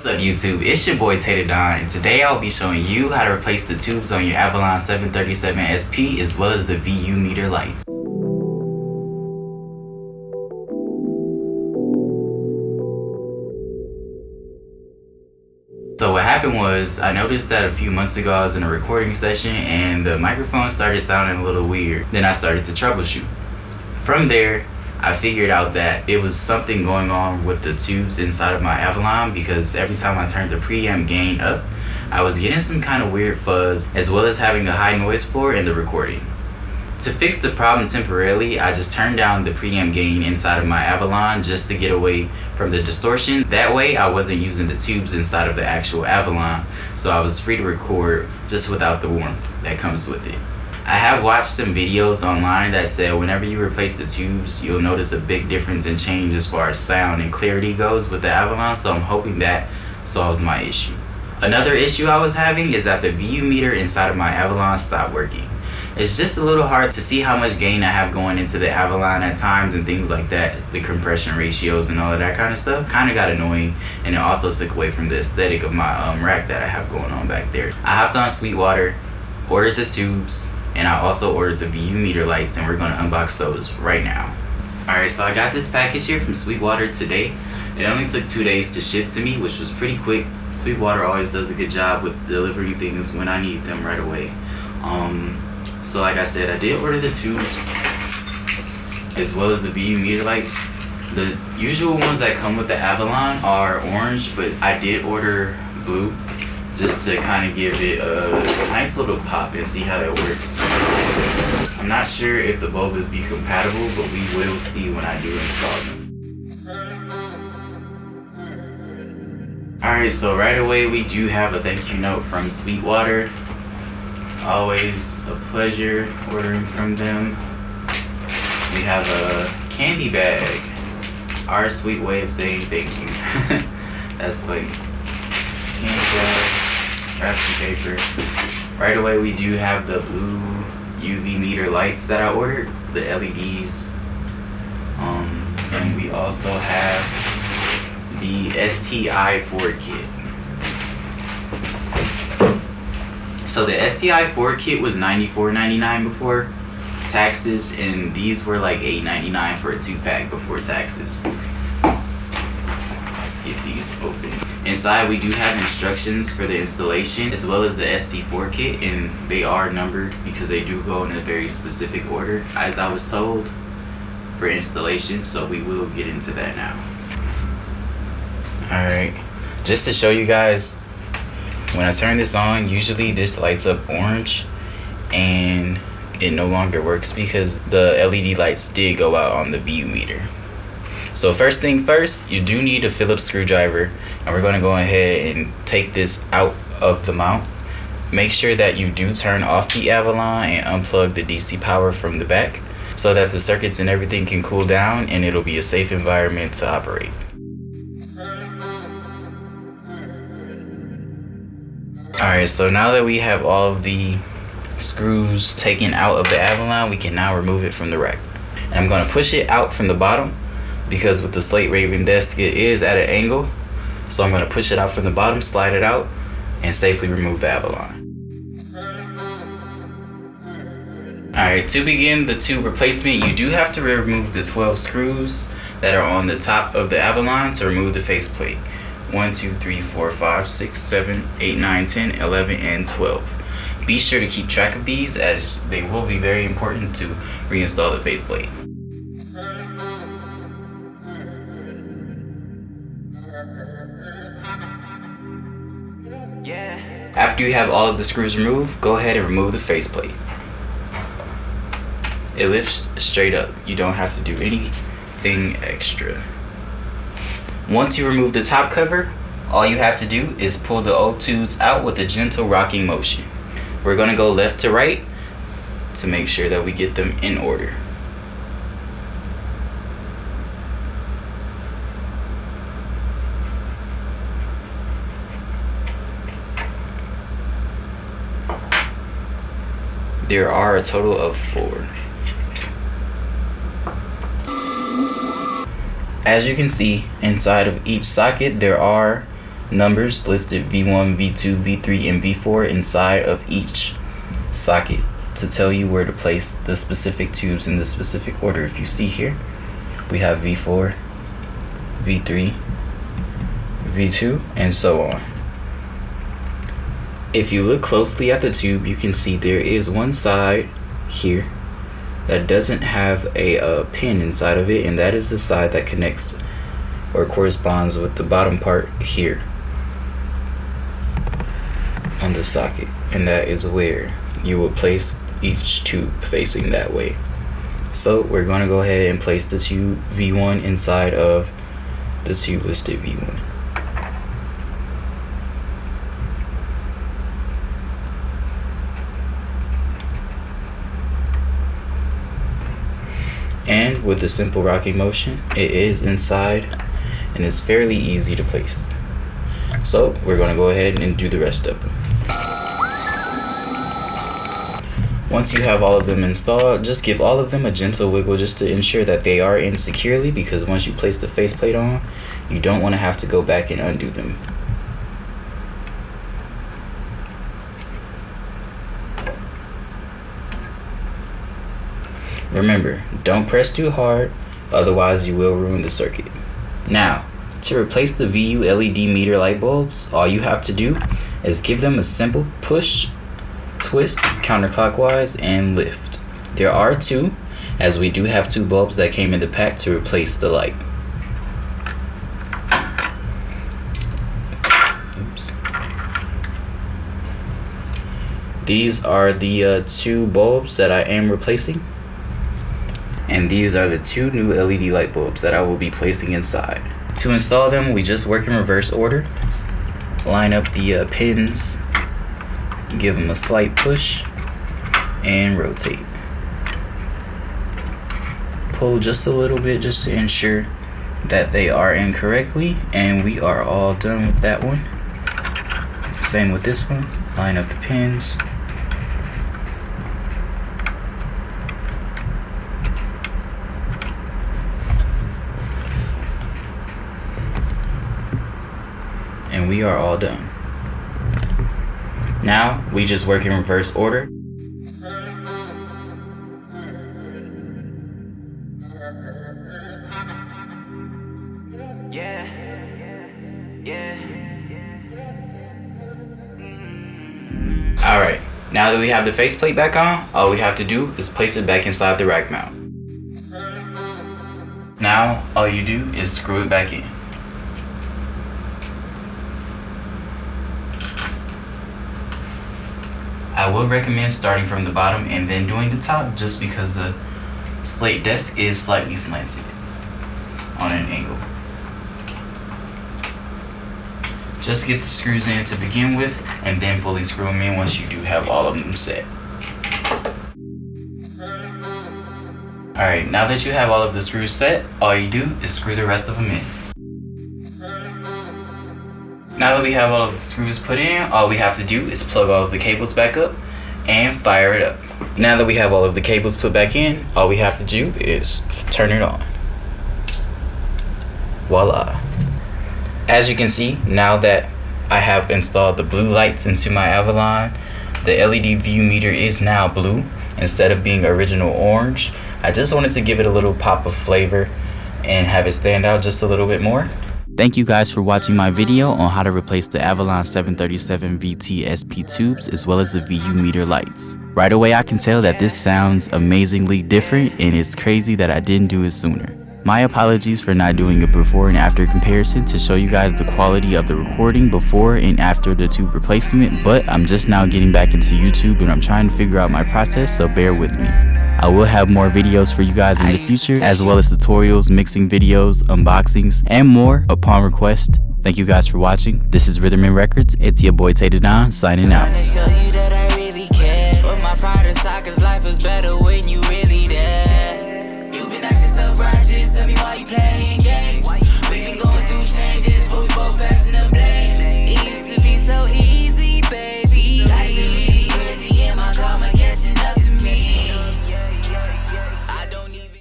What's up YouTube, it's your boy Tater Don, and today I'll be showing you how to replace the tubes on your Avalon 737 SP as well as the VU meter lights. So what happened was, I noticed that a few months ago I was in a recording session and the microphone started sounding a little weird. Then I started to troubleshoot. From there, I figured out that it was something going on with the tubes inside of my Avalon, because every time I turned the preamp gain up, I was getting some kind of weird fuzz, as well as having a high noise floor in the recording. To fix the problem temporarily, I just turned down the preamp gain inside of my Avalon just to get away from the distortion. That way I wasn't using the tubes inside of the actual Avalon, so I was free to record just without the warmth that comes with it. I have watched some videos online that said whenever you replace the tubes, you'll notice a big difference in change as far as sound and clarity goes with the Avalon, so I'm hoping that solves my issue. Another issue I was having is that the VU meter inside of my Avalon stopped working. It's just a little hard to see how much gain I have going into the Avalon at times and things like that. The compression ratios and all of that kind of stuff kind of got annoying, and it also took away from the aesthetic of my rack that I have going on back there. I hopped on Sweetwater, ordered the tubes, and I also ordered the VU meter lights, and we're gonna unbox those right now. Alright, so I got this package here from Sweetwater today. It only took 2 days to ship to me, which was pretty quick. Sweetwater always does a good job with delivering things when I need them right away. So like I said, I did order the tubes as well as the VU meter lights. The usual ones that come with the Avalon are orange, but I did order blue just to kind of give it a nice little pop and see how that works. I'm not sure if the bulb will be compatible, but we will see when I do install them. Alright, so right away we do have a thank you note from Sweetwater. Always a pleasure ordering from them. We have a candy bag. Our sweet way of saying thank you. That's funny. Candy bag, wrapped in paper. Right away we do have the blue UV meter lights that I ordered, the LEDs. And we also have the STI4 kit. So the STI4 kit was $94.99 before taxes, and these were like $8.99 for a 2-pack before taxes. Let's get these open. Inside we do have instructions for the installation as well as the ST4 kit, and they are numbered because they do go in a very specific order as I was told for installation, so we will get into that now. Alright, just to show you guys, when I turn this on, usually this lights up orange and it no longer works because the LED lights did go out on the VU meter. So first thing first, you do need a Phillips screwdriver, and we're going to go ahead and take this out of the mount. Make sure that you do turn off the Avalon and unplug the DC power from the back so that the circuits and everything can cool down and it'll be a safe environment to operate. Alright, so now that we have all of the screws taken out of the Avalon, we can now remove it from the rack. And I'm going to push it out from the bottom because with the slate raven desk it is at an angle. So I'm going to push it out from the bottom, slide it out, and safely remove the Avalon. Alright, to begin the tube replacement, you do have to remove the 12 screws that are on the top of the Avalon to remove the faceplate. 1, 2, 3, 4, 5, 6, 7, 8, 9, 10, 11, and 12. Be sure to keep track of these as they will be very important to reinstall the faceplate. After you have all of the screws removed, go ahead and remove the faceplate. It lifts straight up. You don't have to do anything extra. Once you remove the top cover, all you have to do is pull the old tubes out with a gentle rocking motion. We're going to go left to right to make sure that we get them in order. There are a total of 4. As you can see, inside of each socket there are numbers listed V1, V2, V3, and V4 inside of each socket to tell you where to place the specific tubes in the specific order. If you see here, we have V4, V3, V2, and so on. If you look closely at the tube, you can see there is one side here that doesn't have a pin inside of it, and that is the side that connects or corresponds with the bottom part here on the socket, and that is where you will place each tube facing that way. So we're going to go ahead and place the tube V1 inside of the tube listed V1. And with a simple rocking motion, it is inside and it's fairly easy to place. So we're going to go ahead and do the rest of them. Once you have all of them installed, just give all of them a gentle wiggle just to ensure that they are in securely, because once you place the faceplate on, you don't want to have to go back and undo them. Remember, don't press too hard, otherwise you will ruin the circuit. Now, to replace the VU LED meter light bulbs, all you have to do is give them a simple push, twist counterclockwise, and lift. There are two, as we do have two bulbs that came in the pack to replace the light. Oops. These are the two bulbs that I am replacing. And these are the two new LED light bulbs that I will be placing inside. To install them, we just work in reverse order. Line up the pins, give them a slight push, and rotate. Pull just a little bit just to ensure that they are in correctly, and we are all done with that one. Same with this one. Line up the pins. And we are all done. Now we just work in reverse order. Alright, now that we have the faceplate back on, all we have to do is place it back inside the rack mount. Now all you do is screw it back in. I would recommend starting from the bottom and then doing the top, just because the slate desk is slightly slanted on an angle. Just get the screws in to begin with, and then fully screw them in once you do have all of them set. Alright, now that you have all of the screws set, all you do is screw the rest of them in. Now that we have all of the screws put in, all we have to do is plug all of the cables back up and fire it up. Now that we have all of the cables put back in, all we have to do is turn it on. Voila. As you can see, now that I have installed the blue lights into my Avalon, the LED view meter is now blue instead of being original orange. I just wanted to give it a little pop of flavor and have it stand out just a little bit more. Thank you guys for watching my video on how to replace the Avalon 737 VT SP tubes as well as the VU meter lights. Right away I can tell that this sounds amazingly different, and it's crazy that I didn't do it sooner. My apologies for not doing a before and after comparison to show you guys the quality of the recording before and after the tube replacement, but I'm just now getting back into YouTube and I'm trying to figure out my process, so bear with me. I will have more videos for you guys in the future, as well as tutorials, mixing videos, unboxings, and more upon request. Thank you guys for watching. This is Rhythm and Records. It's your boy Taydon signing out. Life is better when you really there. You've been acting so righteous.